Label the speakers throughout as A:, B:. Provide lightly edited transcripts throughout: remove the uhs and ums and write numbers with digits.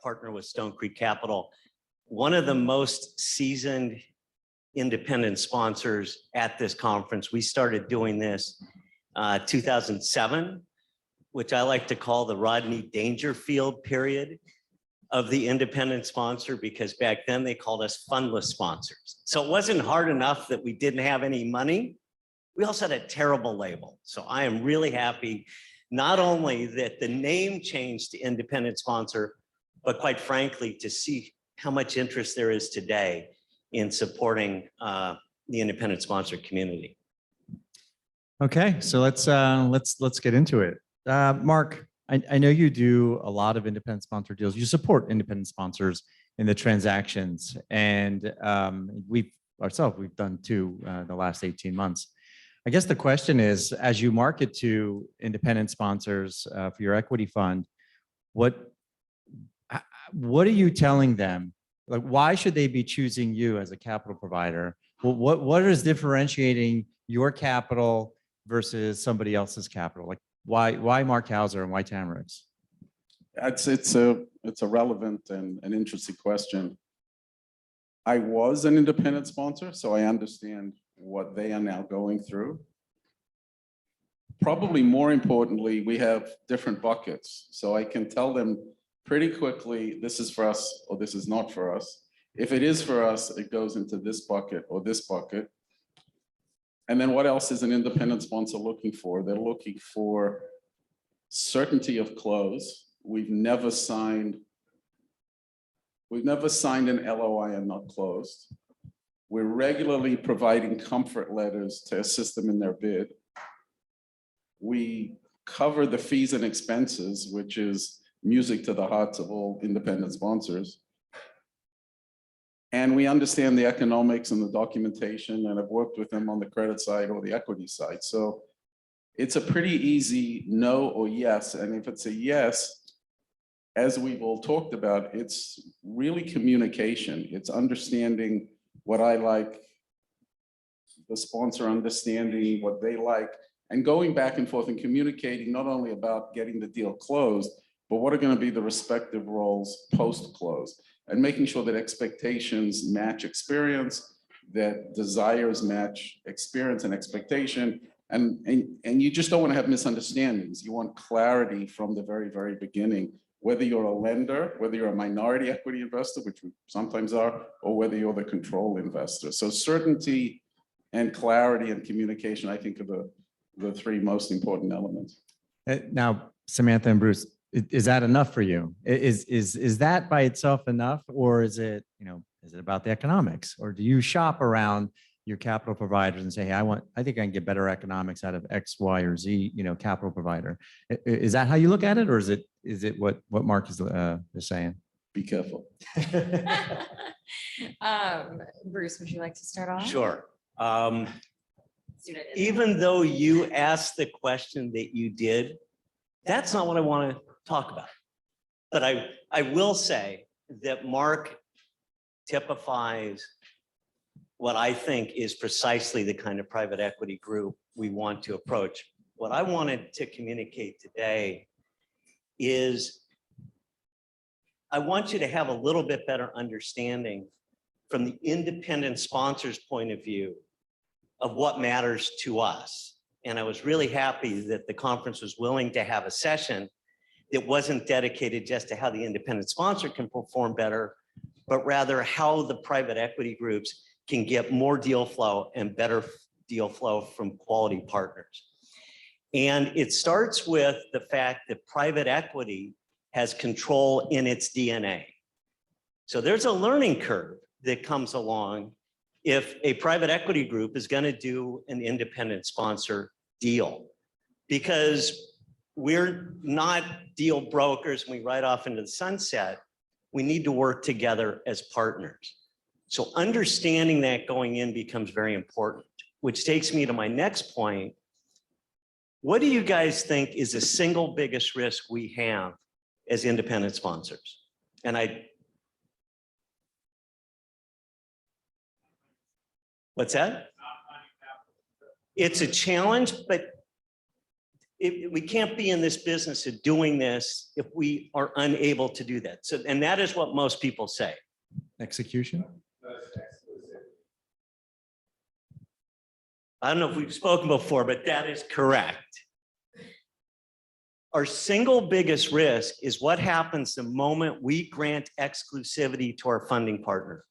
A: partner with Stone Creek Capital, one of the most seasoned independent sponsors at this conference. We started doing this 2007, which I like to call the Rodney Dangerfield period of the independent sponsor, because back then they called us fundless sponsors. So it wasn't hard enough that we didn't have any money. We also had a terrible label. So I am really happy, not only that the name changed to independent sponsor, but quite frankly, to see how much interest there is today in supporting the independent sponsor community.
B: Okay, so let's get into it. Mark, I know you do a lot of independent sponsor deals. You support independent sponsors in the transactions, and we've done two the last 18 months. I guess the question is, as you market to independent sponsors for your equity fund, what are you telling them? Like, why should they be choosing you as a capital provider? Well, what is differentiating your capital versus somebody else's capital? Like, why Mark Hauser and why Tamarix?
C: It's a relevant and an interesting question. I was an independent sponsor, so I understand what they are now going through. Probably more importantly, we have different buckets, so I can tell them pretty quickly, this is for us or this is not for us. If it is for us, it goes into this bucket or this bucket. And then what else is an independent sponsor looking for? They're looking for certainty of close. We've never signed an LOI and not closed. We're regularly providing comfort letters to assist them in their bid. We cover the fees and expenses, which is music to the hearts of all independent sponsors. And we understand the economics and the documentation, and I've worked with them on the credit side or the equity side. So it's a pretty easy no or yes. And if it's a yes, as we've all talked about, it's really communication. It's understanding what I like, the sponsor understanding what they like, and going back and forth and communicating not only about getting the deal closed, but what are going to be the respective roles post-close, and making sure that expectations match experience, that desires match experience and expectation. And you just don't want to have misunderstandings. You want clarity from the very, very beginning, whether you're a lender, whether you're a minority equity investor, which we sometimes are, or whether you're the control investor. So certainty and clarity and communication, I think, are the three most important elements.
B: Now, Samantha and Bruce, is that enough for you? Is that by itself enough, or is it about the economics, or do you shop around your capital providers and say, hey, I think I can get better economics out of X, Y, or Z, capital provider? Is that how you look at it, or is it what Mark is saying?
C: Be careful.
D: Bruce, would you like to start off?
A: Sure. Even though you asked the question that you did, that's not what I want to talk about. But I will say that Mark typifies what I think is precisely the kind of private equity group we want to approach. What I wanted to communicate today is I want you to have a little bit better understanding from the independent sponsor's point of view of what matters to us. And I was really happy that the conference was willing to have a session that wasn't dedicated just to how the independent sponsor can perform better, but rather how the private equity groups can get more deal flow and better deal flow from quality partners. And it starts with the fact that private equity has control in its DNA. So there's a learning curve that comes along if a private equity group is going to do an independent sponsor deal, because we're not deal brokers and we ride off into the sunset. We need to work together as partners. So understanding that going in becomes very important, which takes me to my next point. What do you guys think is the single biggest risk we have as independent sponsors? And what's that? It's a challenge, but we can't be in this business of doing this if we are unable to do that. So, and that is what most people say.
B: Execution?
A: I don't know if we've spoken before, but that is correct. Our single biggest risk is what happens the moment we grant exclusivity to our funding partner,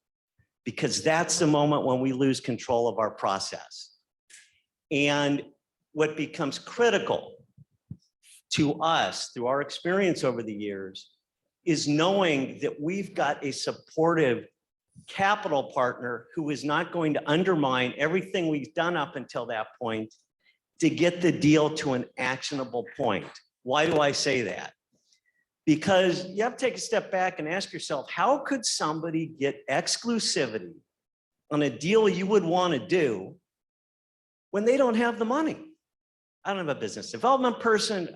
A: because that's the moment when we lose control of our process. And what becomes critical to us through our experience over the years is knowing that we've got a supportive capital partner who is not going to undermine everything we've done up until that point to get the deal to an actionable point. Why do I say that? Because you have to take a step back and ask yourself, how could somebody get exclusivity on a deal you would want to do when they don't have the money? I don't have a business development person.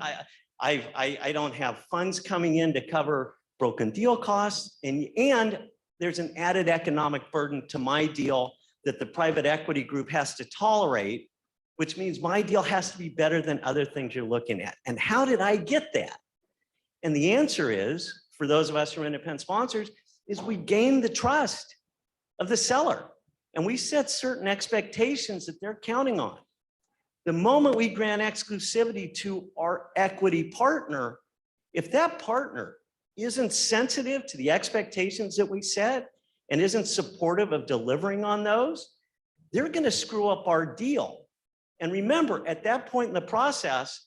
A: I don't have funds coming in to cover broken deal costs. And there's an added economic burden to my deal that the private equity group has to tolerate, which means my deal has to be better than other things you're looking at. And how did I get that? And the answer is, for those of us who are independent sponsors, is we gain the trust of the seller. And we set certain expectations that they're counting on. The moment we grant exclusivity to our equity partner, if that partner isn't sensitive to the expectations that we set and isn't supportive of delivering on those, they're going to screw up our deal. And remember, at that point in the process,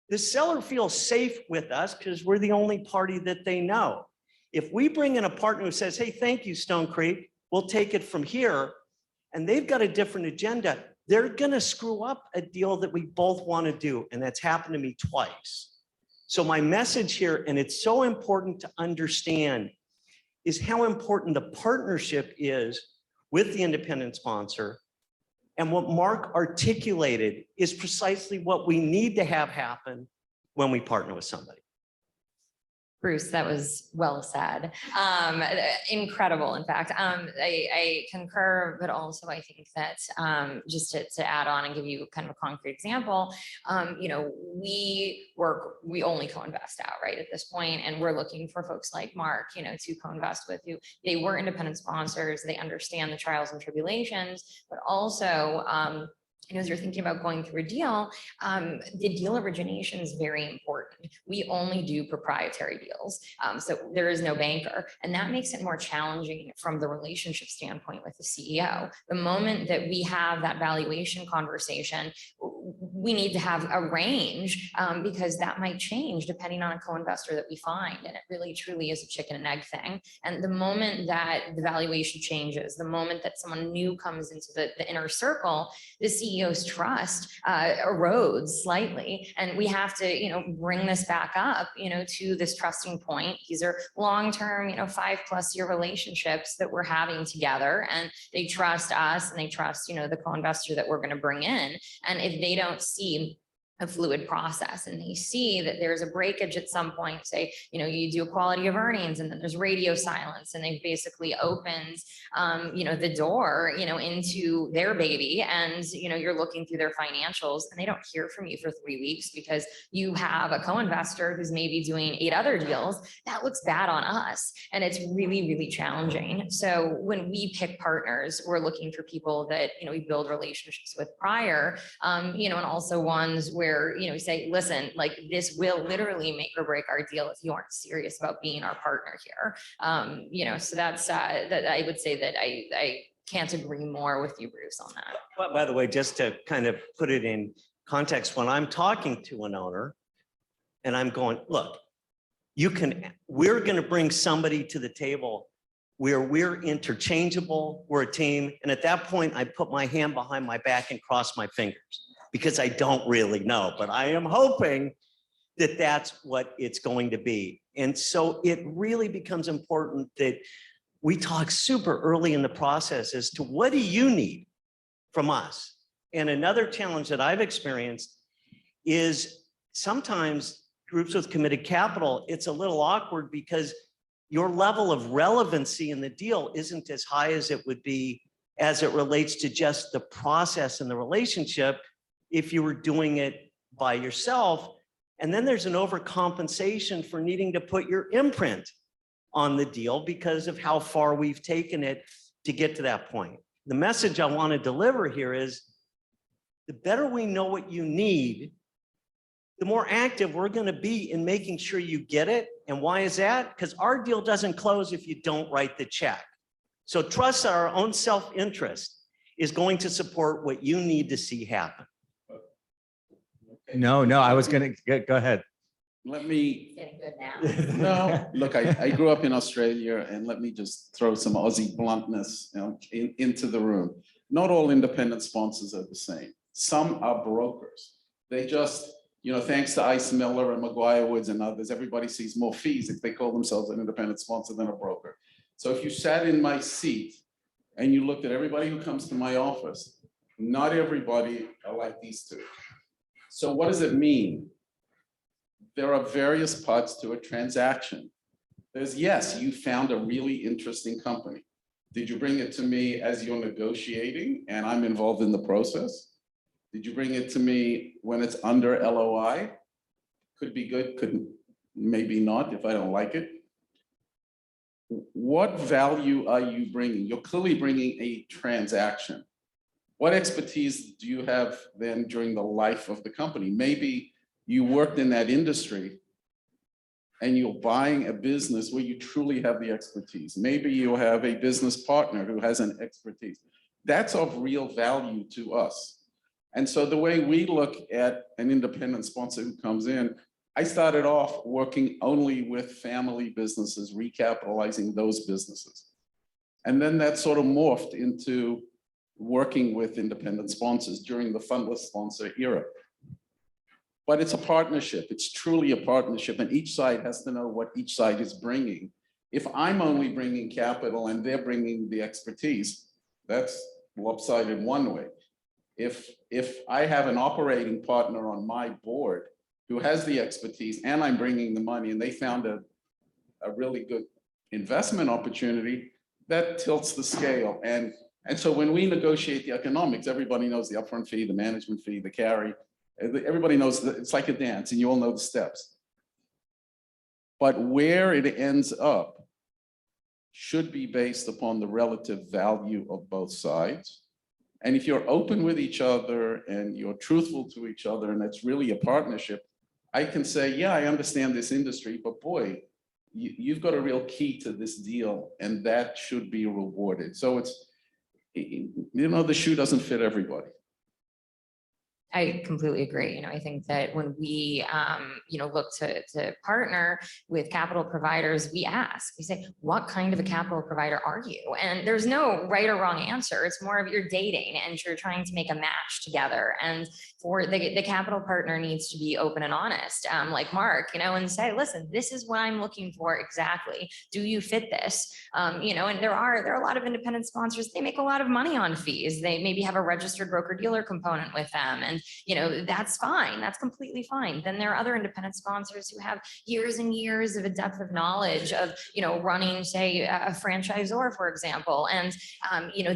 A: the seller feels safe with us because we're the only party that they know. If we bring in a partner who says, hey, thank you, Stone Creek, we'll take it from here, and they've got a different agenda, they're going to screw up a deal that we both want to do. And that's happened to me twice. So my message here, and it's so important to understand, is how important the partnership is with the independent sponsor. And what Mark articulated is precisely what we need to have happen when we partner with somebody.
D: Bruce, that was well said. Incredible, in fact. I concur, but also I think that just to add on and give you kind of a concrete example, we only co-invest out right at this point, and we're looking for folks like Mark, to co-invest with you. They were independent sponsors. They understand the trials and tribulations, but also, as you're thinking about going through a deal, the deal origination is very important. We only do proprietary deals. So there is no banker, and that makes it more challenging from the relationship standpoint with the CEO. The moment that we have that valuation conversation, we need to have a range because that might change depending on a co-investor that we find. And it really truly is a chicken and egg thing. And the moment that the valuation changes, the moment that someone new comes into the inner circle, the CEO's trust erodes slightly. And we have to, bring this back up, to this trusting point. These are long-term, 5+ year relationships that we're having together, and they trust us and they trust, the co-investor that we're going to bring in. And if they don't see a fluid process and they see that there's a breakage at some point, say, you do a quality of earnings and then there's radio silence, and they basically opens, the door, into their baby, and, you're looking through their financials and they don't hear from you for 3 weeks because you have a co-investor who's maybe doing 8 other deals. That looks bad on us. And it's really, really challenging. So when we pick partners, we're looking for people that, we build relationships with prior, and also ones where, we say, listen, like, this will literally make or break our deal if you aren't serious about being our partner here. So that's that I would say that I can't agree more with you, Bruce, on that.
A: But by the way, just to kind of put it in context, when I'm talking to an owner and I'm going, look, we're going to bring somebody to the table where we're interchangeable, we're a team. And at that point, I put my hand behind my back and cross my fingers, because I don't really know, but I am hoping that that's what it's going to be. And so it really becomes important that we talk super early in the process as to what do you need from us? And another challenge that I've experienced is sometimes groups with committed capital, it's a little awkward because your level of relevancy in the deal isn't as high as it would be as it relates to just the process and the relationship if you were doing it by yourself. And then there's an overcompensation for needing to put your imprint on the deal because of how far we've taken it to get to that point. The message I want to deliver here is the better we know what you need, the more active we're going to be in making sure you get it. And why is that? Because our deal doesn't close if you don't write the check. So trust that our own self-interest is going to support what you need to see happen.
B: No, I was gonna, go ahead.
C: Let me,
D: Getting good now.
C: no, look, I grew up in Australia, and let me just throw some Aussie bluntness, into the room. Not all independent sponsors are the same. Some are brokers. They just, thanks to Ice Miller and McGuire Woods and others, everybody sees more fees if they call themselves an independent sponsor than a broker. So if you sat in my seat and you looked at everybody who comes to my office, not everybody are like these two. So what does it mean? There are various parts to a transaction. There's, yes, you found a really interesting company. Did you bring it to me as you're negotiating and I'm involved in the process? Did you bring it to me when it's under LOI? Could be good, could maybe not if I don't like it. What value are you bringing? You're clearly bringing a transaction. What expertise do you have then during the life of the company? Maybe you worked in that industry and you're buying a business where you truly have the expertise. Maybe you have a business partner who has an expertise. That's of real value to us. And so the way we look at an independent sponsor who comes in, I started off working only with family businesses, recapitalizing those businesses. And then that sort of morphed into working with independent sponsors during the fundless sponsor era. But it's a partnership. It's truly a partnership, and each side has to know what each side is bringing. If I'm only bringing capital and they're bringing the expertise, that's lopsided one way. If I have an operating partner on my board who has the expertise and I'm bringing the money and they found a really good investment opportunity, that tilts the scale. And so when we negotiate the economics, everybody knows the upfront fee, the management fee, the carry. Everybody knows that it's like a dance and you all know the steps. But where it ends up should be based upon the relative value of both sides. And if you're open with each other and you're truthful to each other and it's really a partnership, I can say, yeah, I understand this industry, but boy, you've got a real key to this deal and that should be rewarded. So it's, the shoe doesn't fit everybody.
D: I completely agree. I think that when we, look to partner with capital providers, we say, what kind of a capital provider are you? And there's no right or wrong answer. It's more of you're dating and you're trying to make a match together. And for the capital partner needs to be open and honest, like Mark, and say, listen, this is what I'm looking for exactly. Do you fit this? And there are a lot of independent sponsors. They make a lot of money on fees. They maybe have a registered broker dealer component with them. And that's fine. That's completely fine. Then there are other independent sponsors who have years and years of a depth of knowledge of, running, say, a franchisor, for example, and,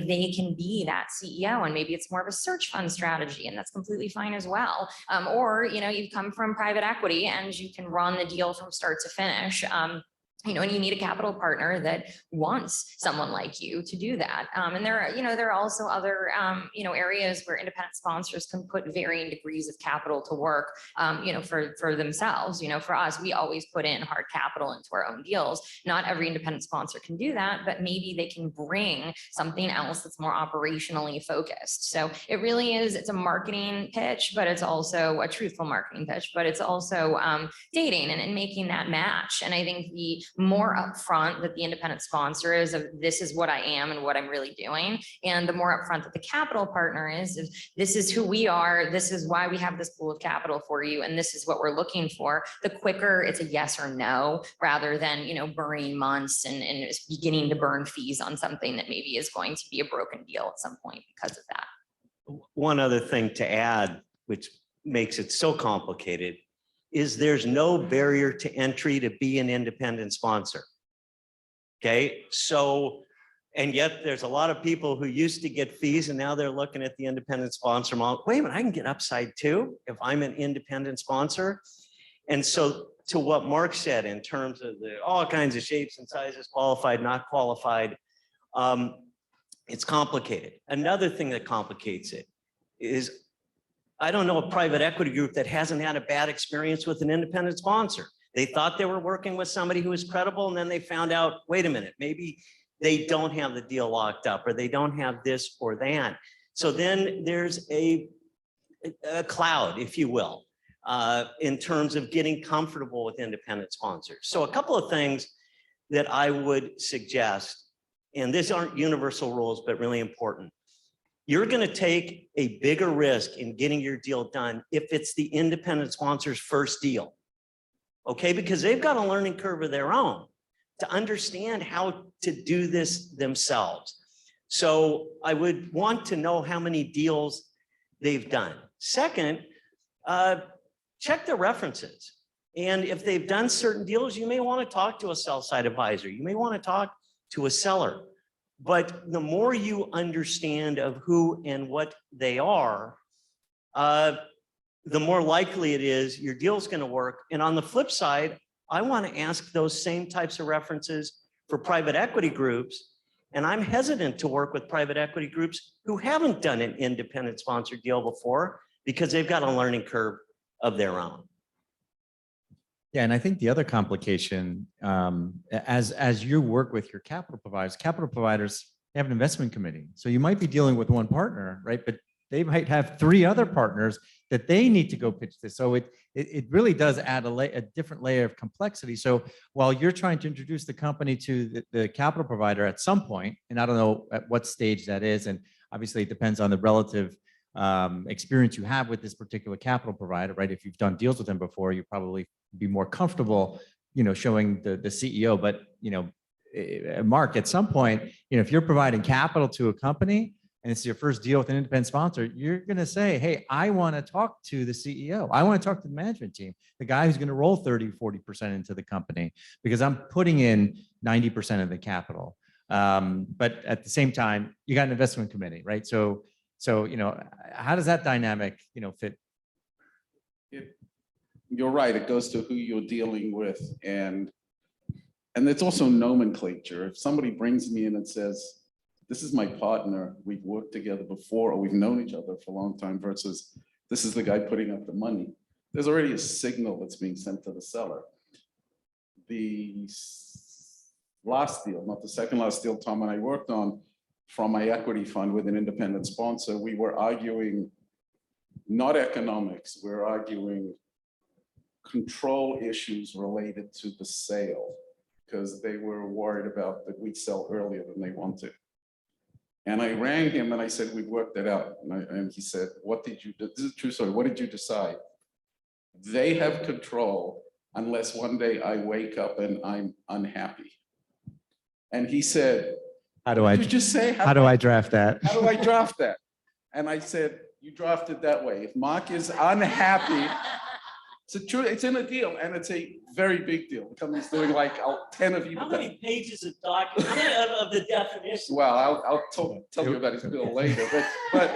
D: they can be that CEO and maybe it's more of a search fund strategy and that's completely fine as well. Or, you've come from private equity and you can run the deal from start to finish. And you need a capital partner that wants someone like you to do that. And there are also other, areas where independent sponsors can put varying degrees of capital to work, for themselves. For us, we always put in hard capital into our own deals. Not every independent sponsor can do that, but maybe they can bring something else that's more operationally focused. So it really is, it's a marketing pitch, but it's also a truthful marketing pitch, but it's also dating and making that match. And I think the more upfront that the independent sponsor is of this is what I am and what I'm really doing, and the more upfront that the capital partner is of this is who we are, this is why we have this pool of capital for you, and this is what we're looking for, the quicker it's a yes or no, rather than burning months and beginning to burn fees on something that maybe is going to be a broken deal at some point because of that.
A: One other thing to add, which makes it so complicated, is there's no barrier to entry to be an independent sponsor. Okay, so, and yet there's a lot of people who used to get fees and now they're looking at the independent sponsor model. Wait a minute, I can get upside too if I'm an independent sponsor. And so to what Mark said in terms of the all kinds of shapes and sizes, qualified, not qualified, it's complicated. Another thing that complicates it is I don't know a private equity group that hasn't had a bad experience with an independent sponsor. They thought they were working with somebody who was credible, and then they found out, wait a minute, maybe they don't have the deal locked up, or they don't have this or that. So then there's a cloud, if you will, in terms of getting comfortable with independent sponsors. So a couple of things that I would suggest, and these aren't universal rules, but really important. You're going to take a bigger risk in getting your deal done if it's the independent sponsor's first deal. Okay, because they've got a learning curve of their own to understand how to do this themselves. So I would want to know how many deals they've done. Second, check their references. And if they've done certain deals, you may want to talk to a sell side advisor. You may want to talk to a seller. But the more you understand of who and what they are, the more likely it is your deal's going to work. And on the flip side, I want to ask those same types of references for private equity groups. And I'm hesitant to work with private equity groups who haven't done an independent sponsored deal before because they've got a learning curve of their own.
B: Yeah, and I think the other complication, as you work with your capital providers have an investment committee. So you might be dealing with one partner, right? But they might have 3 other partners that they need to go pitch this. So it really does add a different layer of complexity. So while you're trying to introduce the company to the capital provider at some point, and I don't know at what stage that is, and obviously it depends on the relative experience you have with this particular capital provider, right? If you've done deals with them before, you probably be more comfortable, showing the CEO. But, Mark, at some point, if you're providing capital to a company and it's your first deal with an independent sponsor, you're going to say, hey, I want to talk to the CEO. I want to talk to the management team, the guy who's going to roll 30-40% into the company, because I'm putting in 90% of the capital. But at the same time, you got an investment committee, right? So, how does that dynamic, fit?
C: You're right. It goes to who you're dealing with. And it's also nomenclature. If somebody brings me in and says, this is my partner, we've worked together before, or we've known each other for a long time, versus this is the guy putting up the money, there's already a signal that's being sent to the seller. The last deal, not the second last deal Tom and I worked on from my equity fund with an independent sponsor, we were arguing not economics, we're arguing control issues related to the sale, because they were worried about that we'd sell earlier than they wanted. And I rang him and I said, we've worked it out. And he said, what did you do? This is a true story. What did you decide? They have control unless one day I wake up and I'm unhappy. And he said,
B: How do I
C: you just say,
B: how do I draft that?
C: how do I draft that? And I said, you draft it that way. If Mark is unhappy, it's in a deal, and it's a very big deal. The company's doing like 10 of you.
A: How many pages of document of the definition?
C: Well, I'll tell you about his bill later, but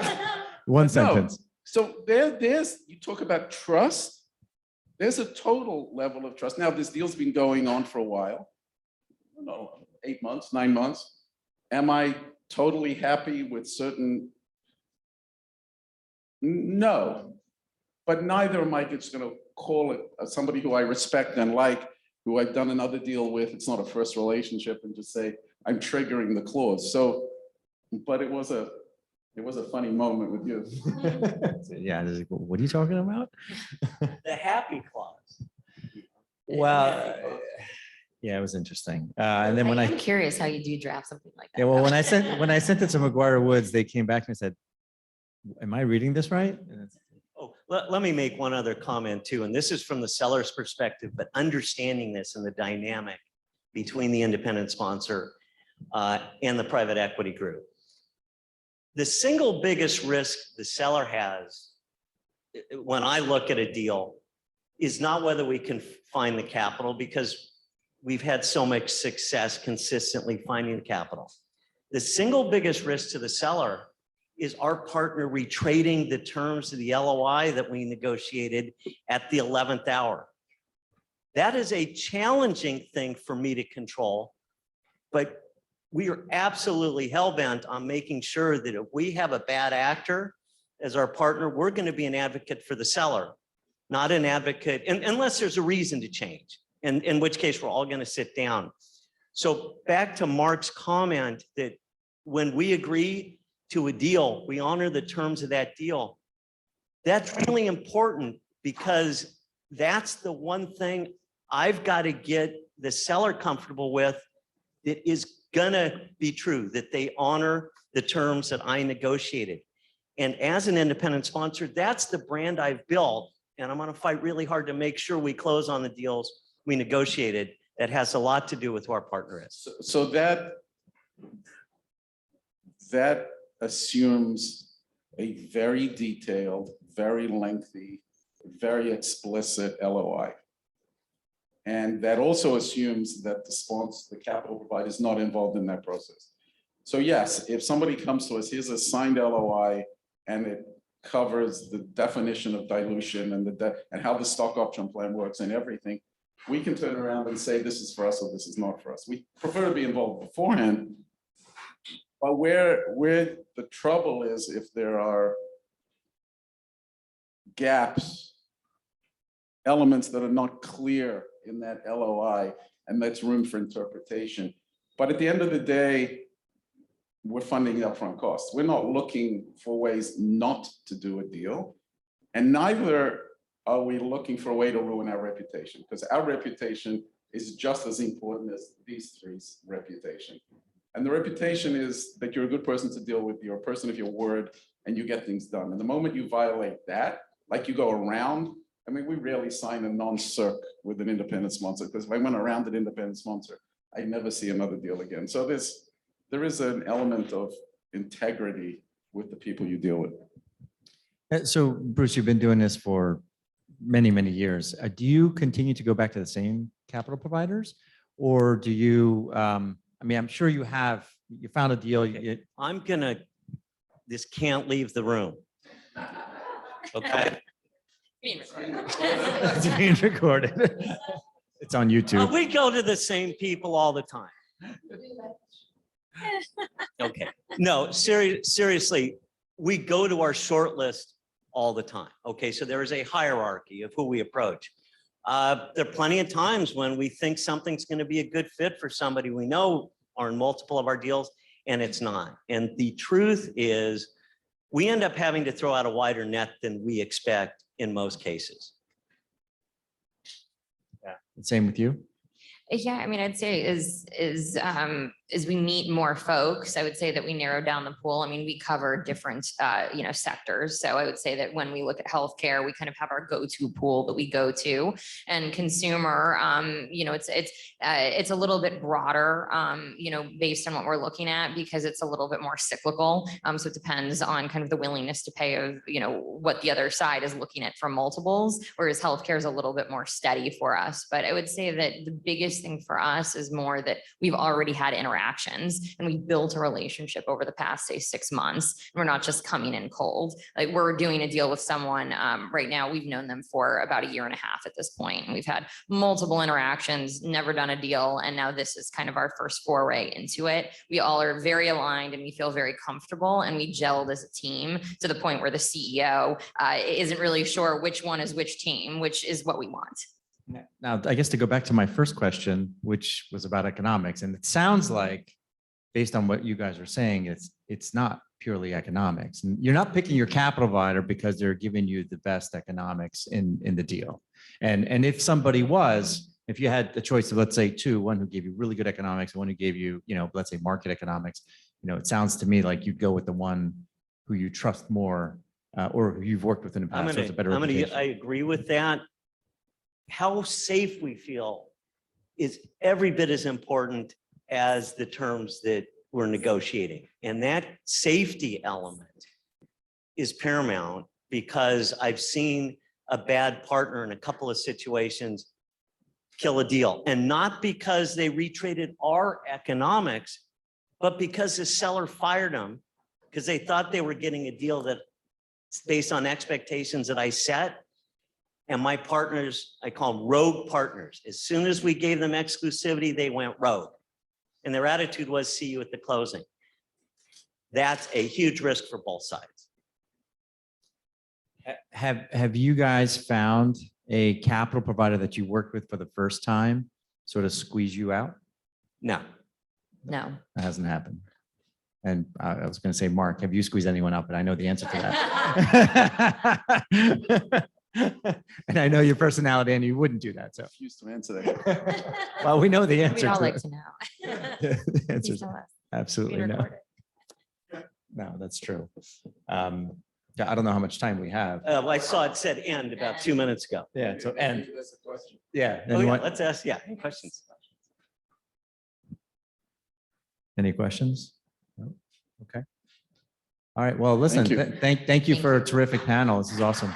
B: One
C: no.
B: sentence.
C: So there's, you talk about trust. There's a total level of trust. Now, this deal's been going on for a while. I don't know, 8 months, 9 months. Am I totally happy with certain? No, but neither am I just going to call it somebody who I respect and like, who I've done another deal with. It's not a first relationship, and just say I'm triggering the clause. So, but it was a funny moment with you.
B: Yeah, what are you talking about?
A: The happy clause.
B: Well, yeah, it was interesting. And then when
D: I'm curious how you do draft something like that.
B: yeah, well, when I sent it to McGuire Woods, they came back and said, am I reading this right? And it's,
A: Oh, let me make one other comment too, and this is from the seller's perspective, but understanding this and the dynamic between the independent sponsor and the private equity group. The single biggest risk the seller has when I look at a deal is not whether we can find the capital, because we've had so much success consistently finding the capital. The single biggest risk to the seller is our partner retrading the terms of the LOI that we negotiated at the 11th hour. That is a challenging thing for me to control, but we are absolutely hell-bent on making sure that if we have a bad actor as our partner, we're going to be an advocate for the seller, not an advocate, unless there's a reason to change, and in which case we're all going to sit down. So back to Mark's comment that when we agree to a deal, we honor the terms of that deal. That's really important because that's the one thing I've got to get the seller comfortable with that is gonna be true, that they honor the terms that I negotiated. And as an independent sponsor, that's the brand I've built. And I'm gonna fight really hard to make sure we close on the deals we negotiated. That has a lot to do with who our partner is.
C: So that assumes a very detailed, very lengthy, very explicit LOI. And that also assumes that the sponsor, the capital provider, is not involved in that process. So yes, if somebody comes to us, here's a signed LOI and it covers the definition of dilution and how the stock option plan works and everything, we can turn around and say this is for us or this is not for us. We prefer to be involved beforehand. But where the trouble is, if there are gaps, elements that are not clear in that LOI, and that's room for interpretation. But at the end of the day, we're funding the upfront costs. We're not looking for ways not to do a deal. And neither are we looking for a way to ruin our reputation, because our reputation is just as important as these three's reputation. And the reputation is that you're a good person to deal with, you're a person of your word, and you get things done. And the moment you violate that, like you go around, I mean, we rarely sign a non-circ with an independent sponsor, because if I went around an independent sponsor, I'd never see another deal again. So there is an element of integrity with the people you deal with.
B: So Bruce, you've been doing this for many, many years. Do you continue to go back to the same capital providers? Or do you, I mean, I'm sure you found a deal.
A: This can't leave the room. Okay.
B: It's being recorded. It's on YouTube.
A: We go to the same people all the time. Okay, no, seriously, we go to our short list all the time. Okay, so there is a hierarchy of who we approach. There are plenty of times when we think something's going to be a good fit for somebody we know are in multiple of our deals, and it's not. And the truth is, we end up having to throw out a wider net than we expect in most cases.
B: Yeah. Same with you?
D: Yeah, I mean, I'd say as we meet more folks, I would say that we narrow down the pool. I mean, we cover different, sectors. So I would say that when we look at healthcare, we kind of have our go-to pool that we go to, and consumer, it's a little bit broader, based on what we're looking at, because it's a little bit more cyclical. So it depends on kind of the willingness to pay of, what the other side is looking at from multiples, whereas healthcare is a little bit more steady for us. But I would say that the biggest thing for us is more that we've already had interactions and we built a relationship over the past, say, 6 months. We're not just coming in cold. Like, we're doing a deal with someone right now. We've known them for about 1.5 years at this point, and we've had multiple interactions, never done a deal. And now this is kind of our first foray into it. We all are very aligned and we feel very comfortable, and we gelled as a team to the point where the CEO isn't really sure which one is which team, which is what we want.
B: Now, I guess to go back to my first question, which was about economics, and it sounds like, based on what you guys are saying, it's not purely economics. And you're not picking your capital provider because they're giving you the best economics in the deal. And if somebody was, if you had the choice of, let's say, one who gave you really good economics, one who gave you, let's say, market economics, it sounds to me like you'd go with the one who you trust more, or who you've worked with in the past. So it's a better reputation.
A: I agree with that. How safe we feel is every bit as important as the terms that we're negotiating. And that safety element is paramount, because I've seen a bad partner in a couple of situations kill a deal. And not because they retraded our economics, but because the seller fired them because they thought they were getting a deal that, based on expectations that I set. And my partners, I call them rogue partners. As soon as we gave them exclusivity, they went rogue. And their attitude was, see you at the closing. That's a huge risk for both sides.
B: Have you guys found a capital provider that you worked with for the first time sort of squeeze you out?
A: No,
D: No.
B: That hasn't happened. And I was going to say, Mark, have you squeezed anyone out? But I know the answer to that. And I know your personality and you wouldn't do that. So,
C: Refuse to answer that.
B: well, we know the
D: We'd
B: answer
D: all
B: to
D: like
B: it.
D: to know.
B: The answer
D: Please
B: is
D: tell us.
B: absolutely
D: Being
B: no.
D: recorded.
B: No, that's true. Yeah, I don't know how much time we have.
A: I saw it said end about 2 minutes ago.
B: Yeah, so and
C: That's a question.
B: yeah.
A: Oh,
B: and
A: yeah,
B: what-
A: let's ask, yeah, any questions?
B: Any questions? No? Okay. All right. Well, listen,
C: you.
B: thank you
D: Thank
B: for a
D: you.
B: terrific panel. This is awesome.